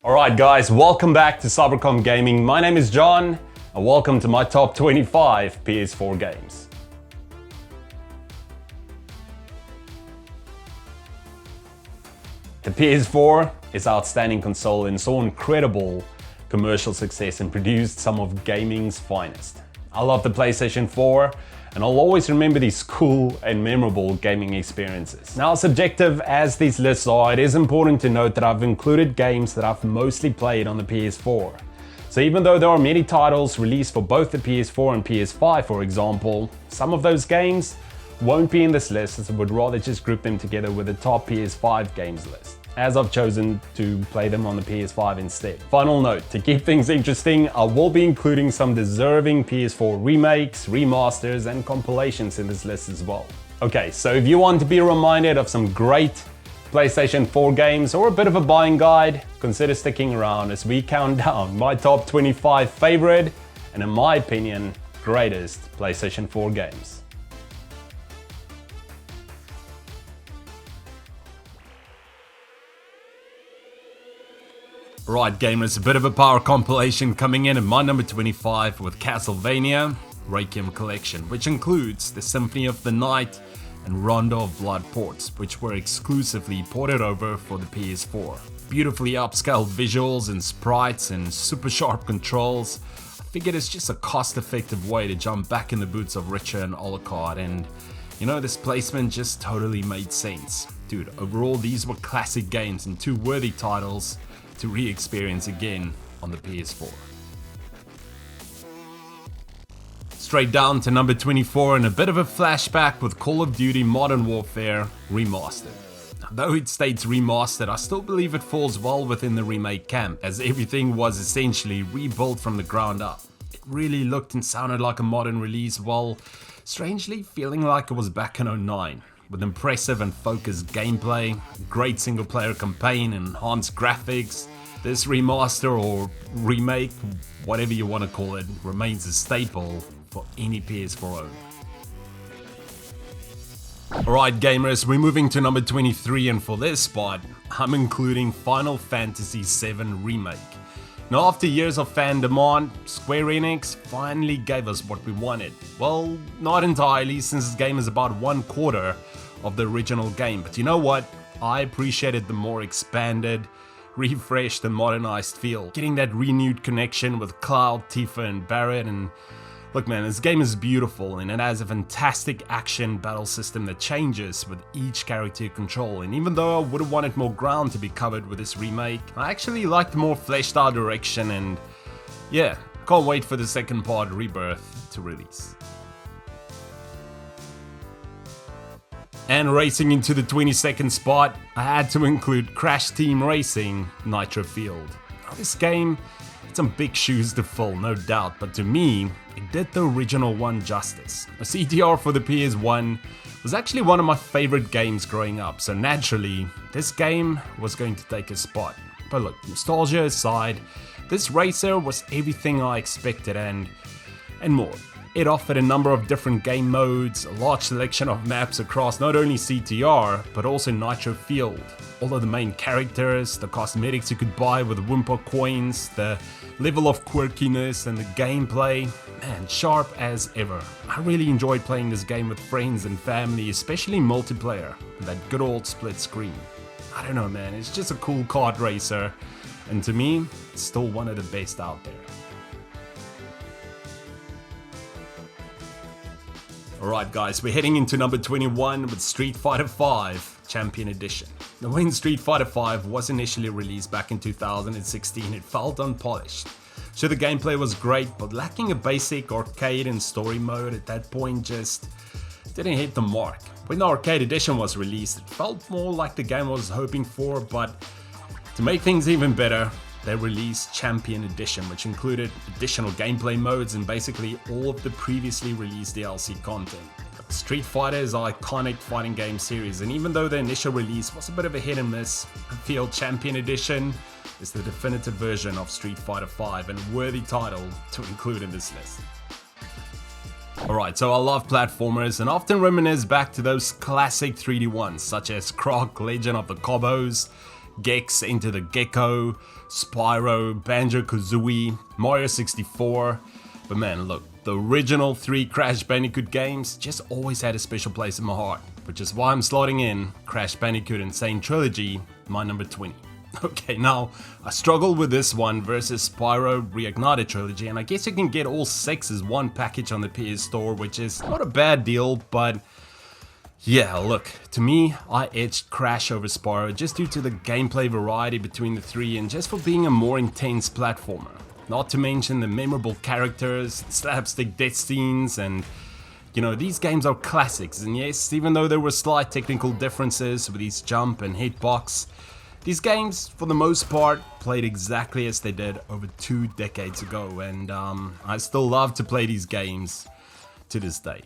Alright guys, welcome back to Cybercom Gaming. My name is John, and welcome to my top 25 PS4 games. The PS4 is an outstanding console and saw incredible commercial success and produced some of gaming's finest. I love the PlayStation 4, and I'll always remember these cool and memorable gaming experiences. Now, subjective as these lists are, it is important to note that I've included games that I've mostly played on the PS4. So even though there are many titles released for both the PS4 and PS5, for example, some of those games won't be in this list, as I would rather just group them together with the top PS5 games list, as I've chosen to play them on the PS5 instead. Final note, to keep things interesting, I will be including some deserving PS4 remakes, remasters, and compilations in this list as well. Okay, so if you want to be reminded of some great PlayStation 4 games or a bit of a buying guide, consider sticking around as we count down my top 25 favorite and, in my opinion, greatest PlayStation 4 games. Right gamers, a bit of a power compilation coming in at my number 25 with Castlevania Requiem Collection, which includes the Symphony of the Night and Rondo of Blood ports, which were exclusively ported over for the PS4. Beautifully upscaled visuals and sprites and super sharp controls. I figured it's just a cost-effective way to jump back in the boots of Richard and Alucard, and you know, this placement just totally made sense. Dude, overall these were classic games and two worthy titles to re-experience again on the PS4. Straight down to number 24 and a bit of a flashback with Call of Duty Modern Warfare Remastered. Though it states remastered, I still believe it falls well within the remake camp, as everything was essentially rebuilt from the ground up. It really looked and sounded like a modern release, while strangely feeling like it was back in 2009. With impressive and focused gameplay, great single player campaign, and enhanced graphics, this remaster or remake, whatever you want to call it, remains a staple for any PS4 owner. Alright gamers, we're moving to number 23, and for this spot, I'm including Final Fantasy VII Remake. Now, after years of fan demand, Square Enix finally gave us what we wanted. Well, not entirely, since this game is about 1/4 of the original game, but you know what? I appreciated the more expanded, refreshed and modernized feel, getting that renewed connection with Cloud, Tifa and Barret. And look man, this game is beautiful and it has a fantastic action battle system that changes with each character you control, and even though I would have wanted more ground to be covered with this remake, I actually like the more fleshed out direction, and yeah, can't wait for the second part, Rebirth, to release. And racing into the 22nd spot, I had to include Crash Team Racing Nitro-Fueled. Now this game, it's some big shoes to fill, no doubt, but to me, it did the original one justice. A CTR for the PS1 was actually one of my favorite games growing up, so naturally, this game was going to take a spot. But look, nostalgia aside, this racer was everything I expected and more. It offered a number of different game modes, a large selection of maps across not only CTR, but also Nitro-Fueled. All of the main characters, the cosmetics you could buy with Wumpa coins, the level of quirkiness and the gameplay, man, sharp as ever. I really enjoyed playing this game with friends and family, especially multiplayer, with that good old split screen. I don't know man, it's just a cool kart racer, and to me, it's still one of the best out there. Alright guys, we're heading into number 21 with Street Fighter V Champion Edition. Now when Street Fighter V was initially released back in 2016, it felt unpolished. Sure, the gameplay was great, but lacking a basic arcade and story mode at that point just didn't hit the mark. When the arcade edition was released, it felt more like the game I was hoping for, but to make things even better, they released Champion Edition, which included additional gameplay modes and basically all of the previously released DLC content. Street Fighter is an iconic fighting game series, and even though the initial release was a bit of a hit and miss, I feel Champion Edition is the definitive version of Street Fighter V and a worthy title to include in this list. Alright, so I love platformers and often reminisce back to those classic 3D ones such as Croc Legend of the Cobbos, Gex Into the Gecko, Spyro, Banjo-Kazooie, Mario 64. But man, look, the original 3 Crash Bandicoot games just always had a special place in my heart, which is why I'm slotting in Crash Bandicoot and Sane Trilogy, my number 20. Okay, now, I struggled with this one versus Spyro Reignited Trilogy, and I guess you can get all 6 as one package on the PS Store, which is not a bad deal, but yeah, look, to me, I edged Crash over Spyro just due to the gameplay variety between the 3 and just for being a more intense platformer. Not to mention the memorable characters, slapstick death scenes, and you know, these games are classics, and yes, even though there were slight technical differences with each jump and hitbox, these games, for the most part, played exactly as they did over 2 decades ago, and I still love to play these games to this day.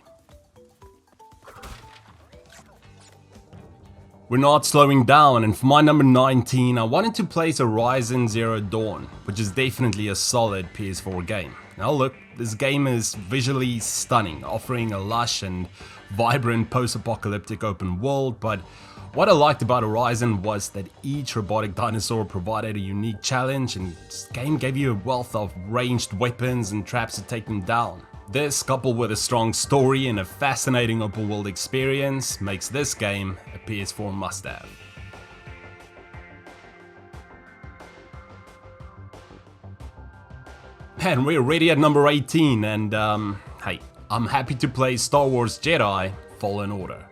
We're not slowing down, and for my number 19, I wanted to place Horizon Zero Dawn, which is definitely a solid PS4 game. Now look, this game is visually stunning, offering a lush and vibrant post-apocalyptic open world, but what I liked about Horizon was that each robotic dinosaur provided a unique challenge, and this game gave you a wealth of ranged weapons and traps to take them down. This, coupled with a strong story and a fascinating open world experience, makes this game a PS4 must-have. And we're already at number 18, and hey, I'm happy to play Star Wars Jedi Fallen Order.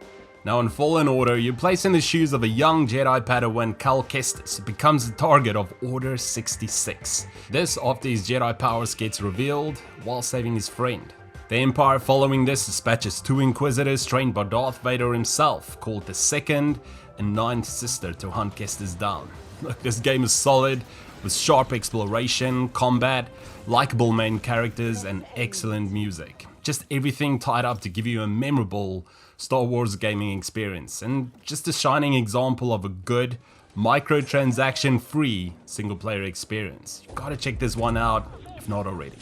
Now in Fallen Order, you place in the shoes of a young Jedi Padawan Cal Kestis, who becomes the target of Order 66. This after his Jedi powers gets revealed while saving his friend. The Empire following this dispatches 2 Inquisitors trained by Darth Vader himself, called the Second and Ninth Sister, to hunt Kestis down. Look, this game is solid, with sharp exploration, combat, likable main characters and excellent music. Just everything tied up to give you a memorable Star Wars gaming experience, and just a shining example of a good, microtransaction-free single-player experience. You've got to check this one out, if not already.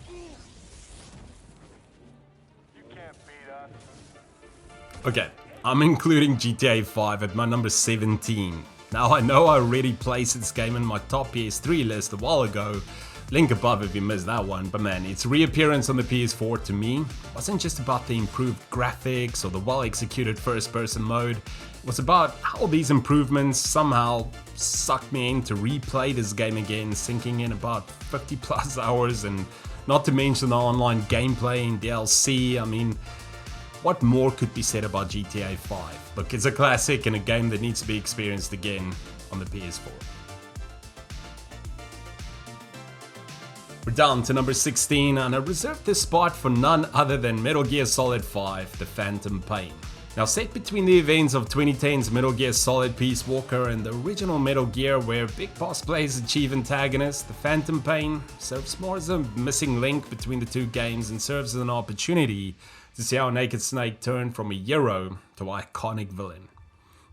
Okay, I'm including GTA 5 at my number 17. Now I know I already placed this game in my top PS3 list a while ago, link above if you missed that one, but man, its reappearance on the PS4 to me wasn't just about the improved graphics or the well-executed first-person mode. It was about how these improvements somehow sucked me in to replay this game again, sinking in about 50 plus hours, and not to mention the online gameplay and DLC. I mean, what more could be said about GTA 5? Look, it's a classic and a game that needs to be experienced again on the PS4. We're down to number 16, and I reserved this spot for none other than Metal Gear Solid 5, The Phantom Pain. Now, set between the events of 2010's Metal Gear Solid Peace Walker and the original Metal Gear, where Big Boss plays the chief antagonist, The Phantom Pain serves more as a missing link between the 2 games and serves as an opportunity to see how Naked Snake turned from a hero to an iconic villain.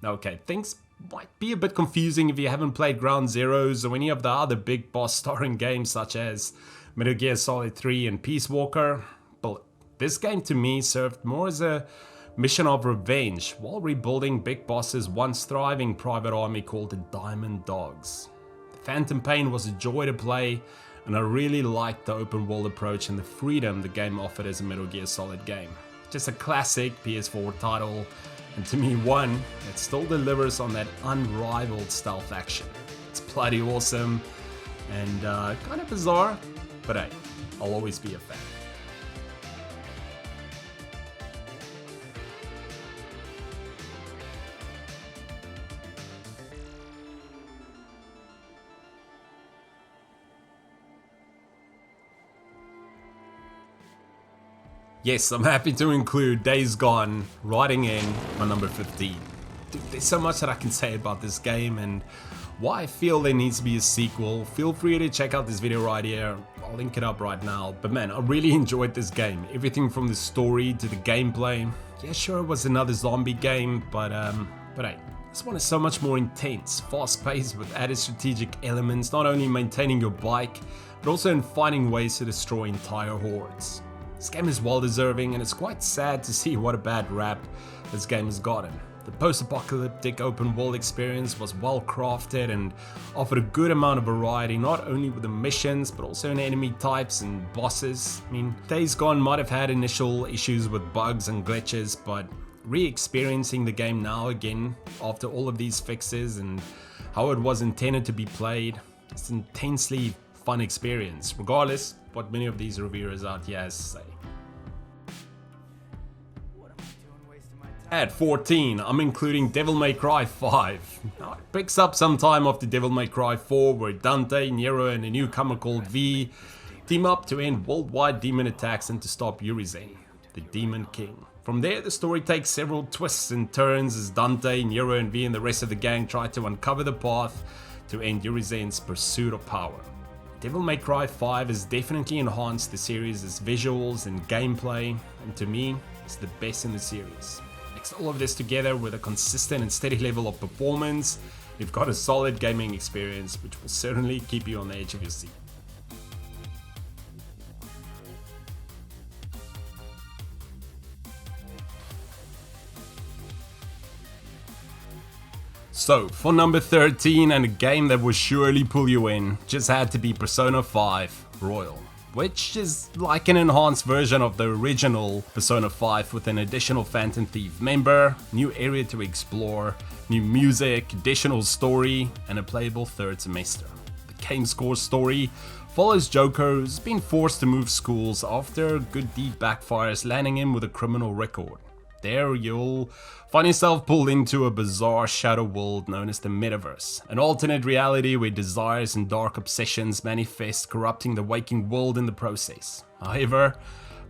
Now, okay, things might be a bit confusing if you haven't played Ground Zeroes or any of the other Big Boss starring games such as Metal Gear Solid 3 and Peace Walker, but this game to me served more as a mission of revenge while rebuilding Big Boss's once thriving private army called the Diamond Dogs. The Phantom Pain was a joy to play, and I really liked the open world approach and the freedom the game offered as a Metal Gear Solid game. Just a classic PS4 title, and to me one that still delivers on that unrivaled stealth action. It's bloody awesome and kind of bizarre, but hey, I'll always be a fan. Yes, I'm happy to include Days Gone riding in my number 15. Dude, there's so much that I can say about this game and why I feel there needs to be a sequel. Feel free to check out this video right here. I'll link it up right now. But man, I really enjoyed this game. Everything from the story to the gameplay. Yeah, sure, it was another zombie game, but hey, this one is so much more intense, fast-paced with added strategic elements, not only maintaining your bike, but also in finding ways to destroy entire hordes. This game is well deserving, and it's quite sad to see what a bad rap this game has gotten. The post-apocalyptic open world experience was well crafted and offered a good amount of variety, not only with the missions but also in enemy types and bosses. I mean, Days Gone might have had initial issues with bugs and glitches, but re-experiencing the game now again after all of these fixes and how it was intended to be played, it's an intensely fun experience, regardless what many of these reviewers out here has to say. At 14, I'm including Devil May Cry 5. Now, it picks up some time after Devil May Cry 4, where Dante, Nero, and a newcomer called V team up to end worldwide demon attacks and to stop Urizen, the Demon King. From there, the story takes several twists and turns as Dante, Nero, and V and the rest of the gang try to uncover the path to end Urizen's pursuit of power. Devil May Cry 5 has definitely enhanced the series' visuals and gameplay, and to me, it's the best in the series. Mix all of this together with a consistent and steady level of performance, you've got a solid gaming experience which will certainly keep you on the edge of your seat. So, for number 13, and a game that will surely pull you in, just had to be Persona 5 Royal, which is like an enhanced version of the original Persona 5 with an additional Phantom Thief member, new area to explore, new music, additional story, and a playable third semester. The game's core story follows Joker, who's been forced to move schools after a good deed backfires, landing him with a criminal record. There you'll find yourself pulled into a bizarre shadow world known as the Metaverse, an alternate reality where desires and dark obsessions manifest, corrupting the waking world in the process. However,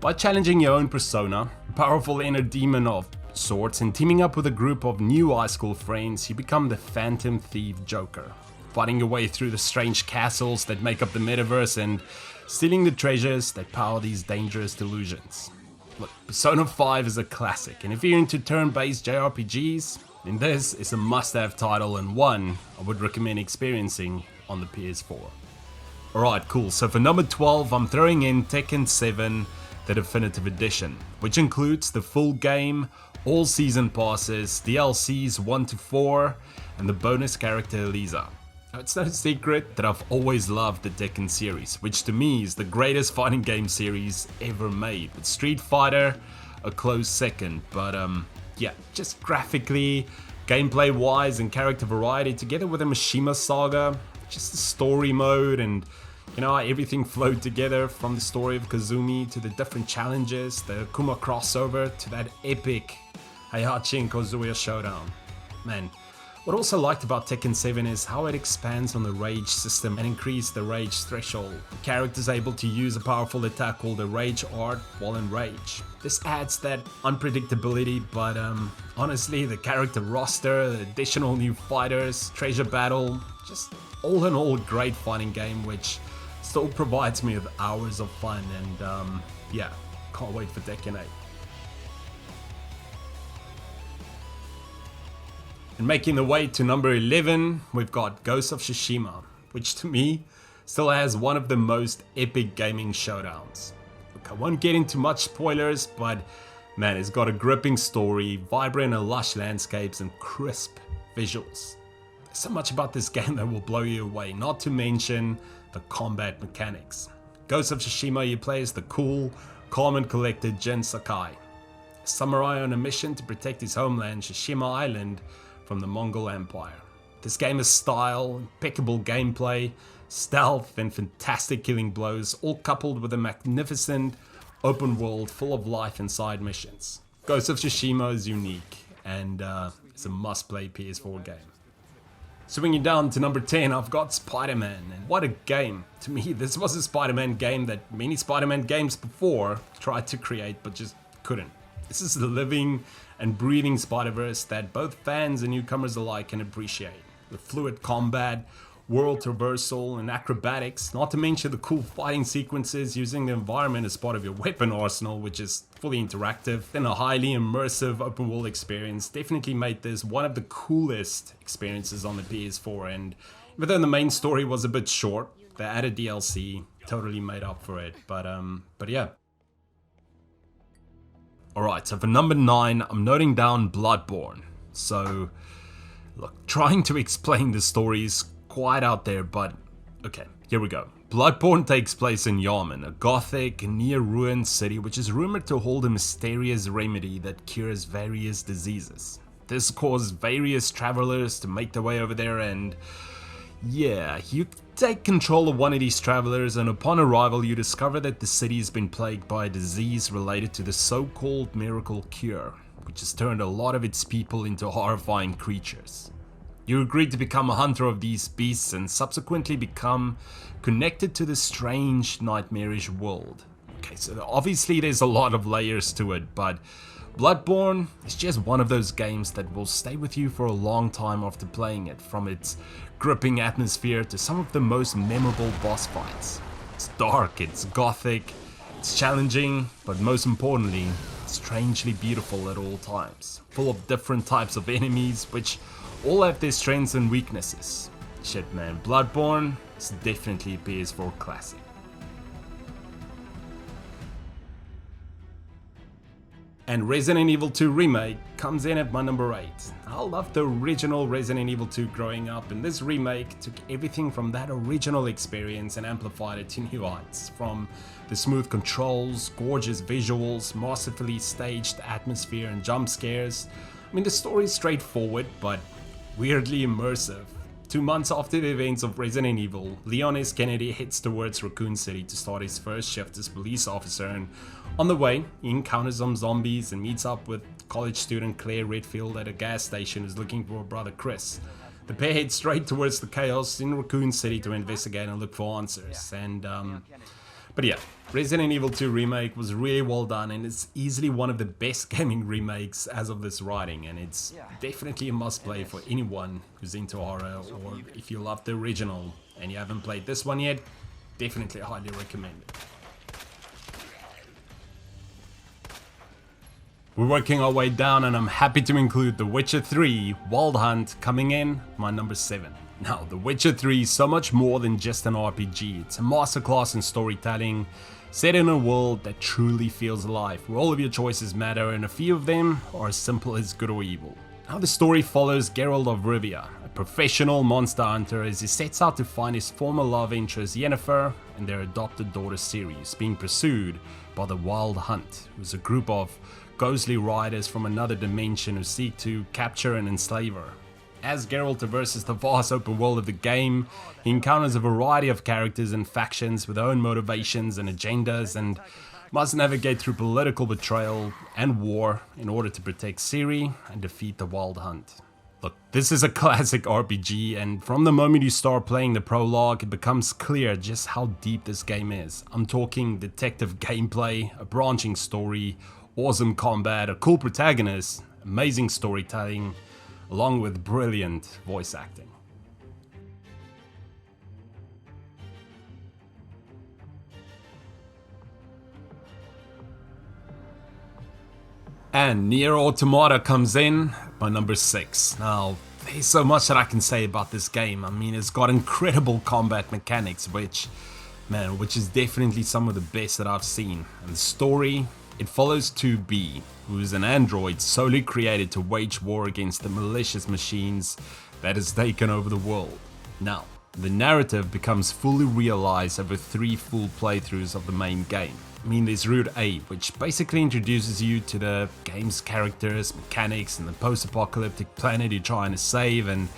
by challenging your own persona, a powerful inner demon of sorts, and teaming up with a group of new high school friends, you become the Phantom Thief Joker, fighting your way through the strange castles that make up the Metaverse and stealing the treasures that power these dangerous delusions. Look, Persona 5 is a classic, and if you're into turn-based JRPGs, then this is a must-have title and one I would recommend experiencing on the PS4. Alright, cool, so for number 12, I'm throwing in Tekken 7, the Definitive Edition, which includes the full game, all season passes, DLCs 1 to 4, and the bonus character Elisa. Now, it's no secret that I've always loved the Tekken series, which to me is the greatest fighting game series ever made, with Street Fighter a close second, but yeah, just graphically, gameplay wise and character variety, together with the Mishima saga, just the story mode and you know, everything flowed together from the story of Kazumi to the different challenges, the Kuma crossover to that epic Heihachi and Kazuya showdown. Man, what I also liked about Tekken 7 is how it expands on the rage system and increase the rage threshold. The character's able to use a powerful attack called the Rage Art while in rage. This adds that unpredictability, but honestly, the character roster, the additional new fighters, treasure battle, just all in all a great fighting game which still provides me with hours of fun, and yeah, can't wait for Tekken 8. And making the way to number 11, we've got Ghost of Tsushima, which to me still has one of the most epic gaming showdowns. Look, I won't get into much spoilers, but man, it's got a gripping story, vibrant and lush landscapes, and crisp visuals. There's so much about this game that will blow you away, not to mention the combat mechanics. Ghost of Tsushima, you play as the cool, calm and collected Jin Sakai, a samurai on a mission to protect his homeland, Tsushima Island, from the Mongol Empire. This game is style, impeccable gameplay, stealth, and fantastic killing blows, all coupled with a magnificent open world full of life and side missions. Ghost of Tsushima is unique, and it's a must-play PS4 game. Swinging down to number 10, I've got Spiderman, and what a game. To me, this was a Spiderman game that many Spiderman games before tried to create, but just couldn't. This is the living and breathing Spider-Verse that both fans and newcomers alike can appreciate. With fluid combat, world traversal, and acrobatics, not to mention the cool fighting sequences using the environment as part of your weapon arsenal, which is fully interactive, then a highly immersive open world experience, definitely made this one of the coolest experiences on the PS4, and even though the main story was a bit short, the added DLC totally made up for it, but yeah. Alright, so for number 9, I'm noting down Bloodborne, So, look, trying to explain the story is quite out there, but okay, here we go. Bloodborne takes place in Yarman, a gothic, near-ruined city which is rumored to hold a mysterious remedy that cures various diseases. This caused various travelers to make their way over there, and yeah, you take control of one of these travelers, and upon arrival you discover that the city has been plagued by a disease related to the so-called miracle cure, which has turned a lot of its people into horrifying creatures. You agree to become a hunter of these beasts and subsequently become connected to this strange, nightmarish world. Okay, so obviously there's a lot of layers to it, but Bloodborne is just one of those games that will stay with you for a long time after playing it, from its gripping atmosphere to some of the most memorable boss fights. It's dark, it's gothic, it's challenging, but most importantly, it's strangely beautiful at all times, full of different types of enemies which all have their strengths and weaknesses. Shit man, Bloodborne is definitely a PS4 classic. And Resident Evil 2 Remake comes in at my number 8. I loved the original Resident Evil 2 growing up, and this remake took everything from that original experience and amplified it to new heights. From the smooth controls, gorgeous visuals, masterfully staged atmosphere and jump scares. I mean, the story is straightforward, but weirdly immersive. 2 months after the events of Resident Evil, Leon S. Kennedy heads towards Raccoon City to start his first shift as police officer, and on the way, he encounters some zombies and meets up with college student Claire Redfield at a gas station who's looking for her brother Chris. The pair head straight towards the chaos in Raccoon City to investigate and look for answers. But yeah, Resident Evil 2 Remake was really well done, and it's easily one of the best gaming remakes as of this writing, and it's definitely a must play for anyone who's into horror, or if you love the original and you haven't played this one yet, definitely highly recommend it. We're working our way down, and I'm happy to include The Witcher 3 Wild Hunt coming in my number 7. Now, The Witcher 3 is so much more than just an RPG. It's a masterclass in storytelling, set in a world that truly feels alive, where all of your choices matter and a few of them are as simple as good or evil. Now the story follows Geralt of Rivia, a professional monster hunter, as he sets out to find his former love interest Yennefer and their adopted daughter Ciri, who's being pursued by the Wild Hunt, who's a group of ghostly riders from another dimension who seek to capture and enslave her. As Geralt traverses the vast open world of the game, he encounters a variety of characters and factions with their own motivations and agendas, and must navigate through political betrayal and war in order to protect Ciri and defeat the Wild Hunt. Look, this is a classic RPG, and from the moment you start playing the prologue, it becomes clear just how deep this game is. I'm talking detective gameplay, a branching story, awesome combat, a cool protagonist, amazing storytelling, along with brilliant voice acting. And NieR Automata comes in by number 6. Now, there's so much that I can say about this game. I mean, it's got incredible combat mechanics, which is definitely some of the best that I've seen. And the story, it follows 2B, who is an android solely created to wage war against the malicious machines that has taken over the world. Now, the narrative becomes fully realized over 3 full playthroughs of the main game. I mean, there's Route A, which basically introduces you to the game's characters, mechanics, and the post-apocalyptic planet you're trying to save, and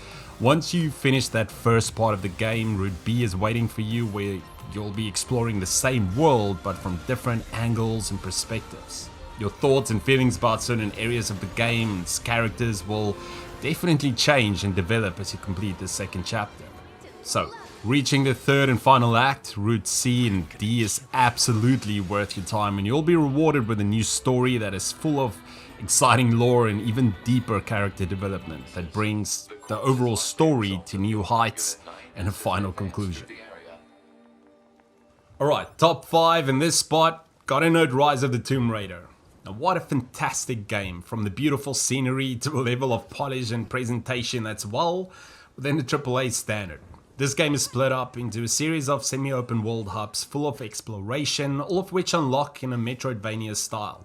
once you finish that first part of the game, Route B is waiting for you, where you'll be exploring the same world but from different angles and perspectives. Your thoughts and feelings about certain areas of the game and its characters will definitely change and develop as you complete the second chapter. So, reaching the third and final act, Route C and D, is absolutely worth your time, and you'll be rewarded with a new story that is full of exciting lore and even deeper character development that brings the overall story to new heights and a final conclusion. Alright, top 5 in this spot, gotta note Rise of the Tomb Raider. Now what a fantastic game, from the beautiful scenery to a level of polish and presentation that's well within the AAA standard. This game is split up into a series of semi-open world hubs full of exploration, all of which unlock in a Metroidvania style.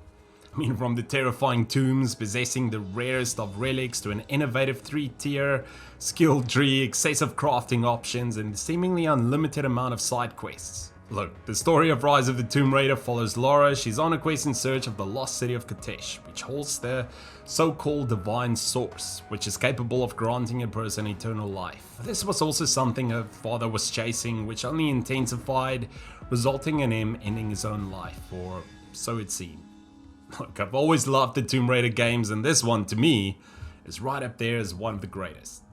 I mean, from the terrifying tombs possessing the rarest of relics to an innovative 3-tier skill tree, excessive crafting options, and seemingly unlimited amount of side quests. Look, the story of Rise of the Tomb Raider follows Lara. She's on a quest in search of the lost city of Katesh, which holds the so-called divine source, which is capable of granting a person eternal life. This was also something her father was chasing, which only intensified, resulting in him ending his own life, or so it seemed. Look, I've always loved the Tomb Raider games, and this one, to me, is right up there as one of the greatest.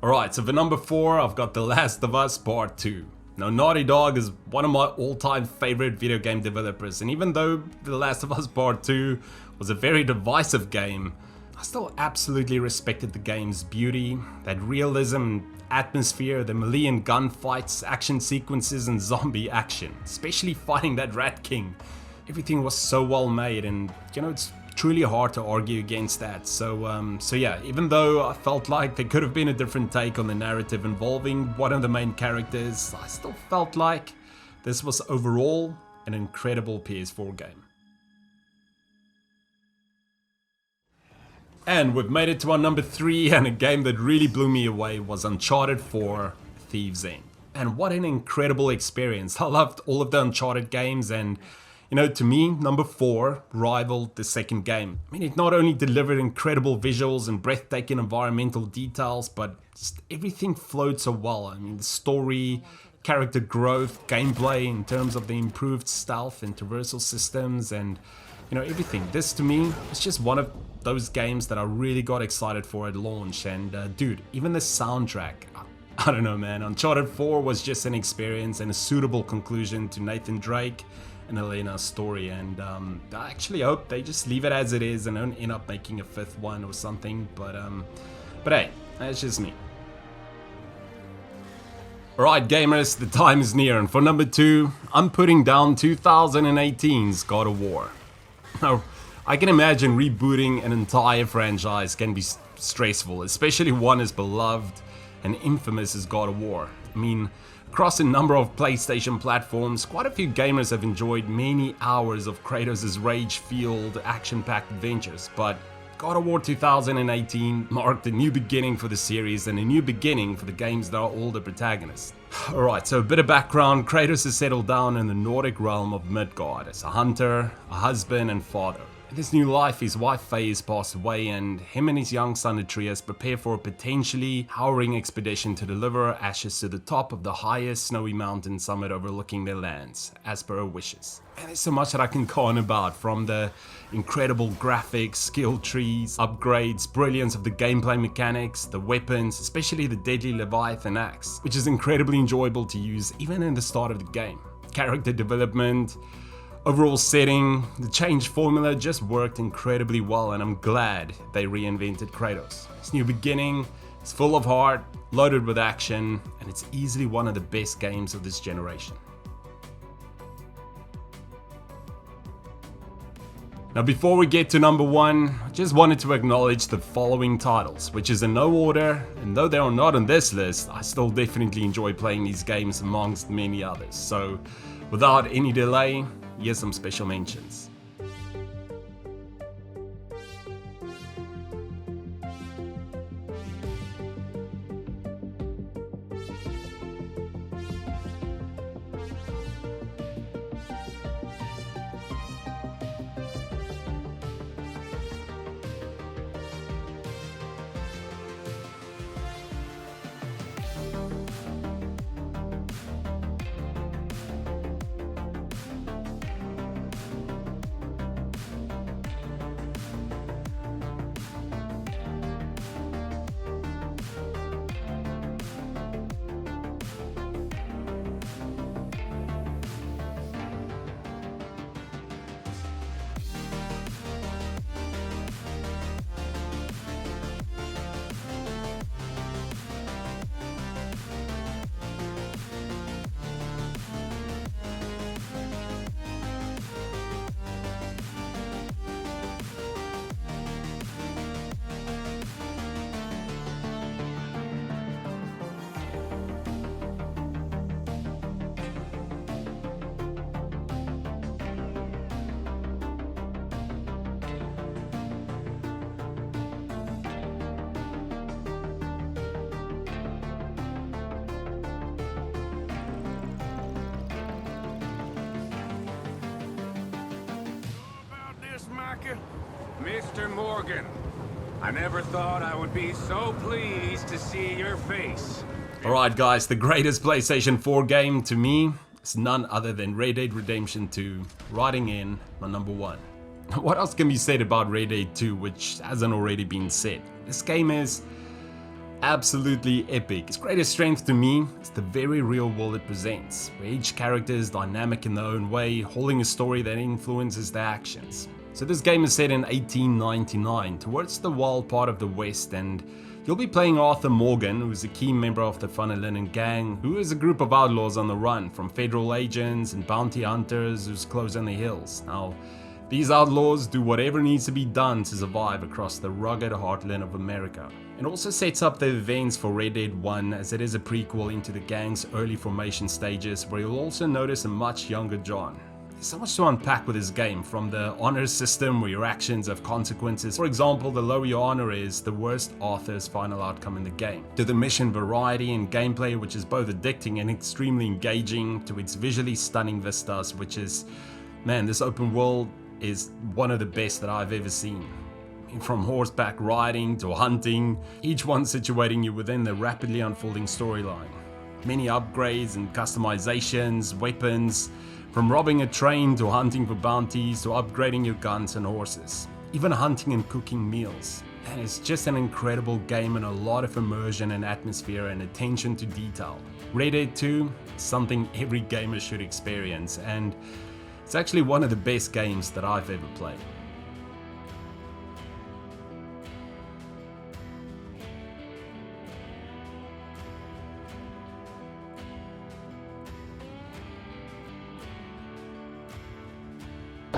Alright, so for number 4, I've got The Last of Us Part 2. Now, Naughty Dog is one of my all-time favorite video game developers, and even though The Last of Us Part 2 was a very divisive game, I still absolutely respected the game's beauty, that realism and atmosphere, the melee and gunfights, action sequences and zombie action, especially fighting that Rat King. Everything was so well made, and you know, it's truly hard to argue against that. So yeah, even though I felt like there could have been a different take on the narrative involving one of the main characters, I still felt like this was overall an incredible PS4 game. And we've made it to our number 3, and a game that really blew me away was Uncharted 4: Thieves' End. And what an incredible experience. I loved all of the Uncharted games, and you know, to me, number 4 rivaled the second game. I mean, it not only delivered incredible visuals and breathtaking environmental details, but just everything flowed so well. I mean, the story, character growth, gameplay in terms of the improved stealth and traversal systems, and you know, everything. This to me is just one of those games that I really got excited for at launch. And dude, even the soundtrack, I don't know, man. Uncharted 4 was just an experience and a suitable conclusion to Nathan Drake and Elena's story, and I actually hope they just leave it as it is and don't end up making a 5th one or something, but hey, that's just me. Alright gamers, the time is near, and for number 2, I'm putting down 2018's God of War. Now, I can imagine rebooting an entire franchise can be stressful, especially one as beloved and infamous as God of War. I mean, across a number of PlayStation platforms, quite a few gamers have enjoyed many hours of Kratos' rage-fueled, action-packed adventures, but God of War 2018 marked a new beginning for the series and a new beginning for the game's now older protagonist. Alright, so a bit of background. Kratos has settled down in the Nordic realm of Midgard as a hunter, a husband and father. In his new life, his wife Faye has passed away, and him and his young son Atreus prepare for a potentially harrowing expedition to deliver ashes to the top of the highest snowy mountain summit overlooking their lands, as per her wishes. And there's so much that I can go on about, from the incredible graphics, skill trees, upgrades, brilliance of the gameplay mechanics, the weapons, especially the deadly Leviathan axe, which is incredibly enjoyable to use even in the start of the game. Character development, overall setting, the change formula just worked incredibly well, and I'm glad they reinvented Kratos. This new beginning is full of heart, loaded with action, and it's easily one of the best games of this generation. Now before we get to number 1, I just wanted to acknowledge the following titles, which is in no order, and though they are not on this list, I still definitely enjoy playing these games amongst many others. So without any delay, here's some special mentions. Mr. Morgan, I never thought I would be so pleased to see your face. Alright guys, the greatest PlayStation 4 game to me is none other than Red Dead Redemption 2, riding in my number 1. What else can be said about Red Dead 2 which hasn't already been said? This game is absolutely epic. Its greatest strength to me is the very real world it presents, where each character is dynamic in their own way, holding a story that influences their actions. So this game is set in 1899, towards the wild part of the West, and you'll be playing Arthur Morgan, who is a key member of the Funny Linen Gang, who is a group of outlaws on the run from federal agents and bounty hunters who's close on the hills. Now, these outlaws do whatever needs to be done to survive across the rugged heartland of America. It also sets up the events for Red Dead 1, as it is a prequel into the gang's early formation stages, where you'll also notice a much younger John. There's so much to unpack with this game, from the honor system where your actions have consequences. For example, the lower your honor is, the worse Arthur's final outcome in the game. To the mission variety and gameplay, which is both addicting and extremely engaging, to its visually stunning vistas, which is, man, this open world is one of the best that I've ever seen. From horseback riding to hunting, each one situating you within the rapidly unfolding storyline. Many upgrades and customizations, weapons, from robbing a train to hunting for bounties to upgrading your guns and horses. Even hunting and cooking meals. And it's just an incredible game, and a lot of immersion and atmosphere and attention to detail. Red Dead 2 is something every gamer should experience, and it's actually one of the best games that I've ever played.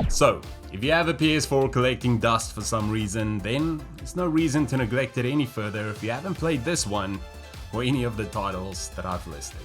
So, if you have a PS4 collecting dust for some reason, then there's no reason to neglect it any further if you haven't played this one or any of the titles that I've listed.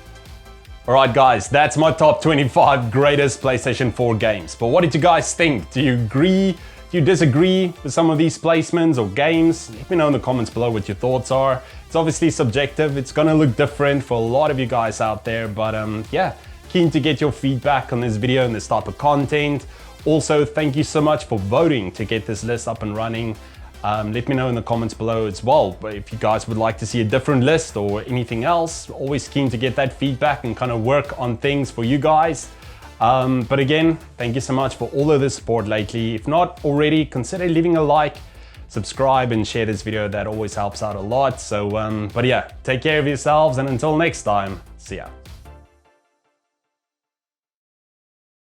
Alright guys, that's my top 25 greatest PlayStation 4 games. But what did you guys think? Do you agree? Do you disagree with some of these placements or games? Let me know in the comments below what your thoughts are. It's obviously subjective, it's gonna look different for a lot of you guys out there, but yeah, keen to get your feedback on this video and this type of content. Also, thank you so much for voting to get this list up and running. Let me know in the comments below as well, but if you guys would like to see a different list or anything else, always keen to get that feedback and kind of work on things for you guys. But again, thank you so much for all of the support lately. If not already, consider leaving a like, subscribe and share this video. That always helps out a lot. So, but yeah, take care of yourselves, and until next time, see ya.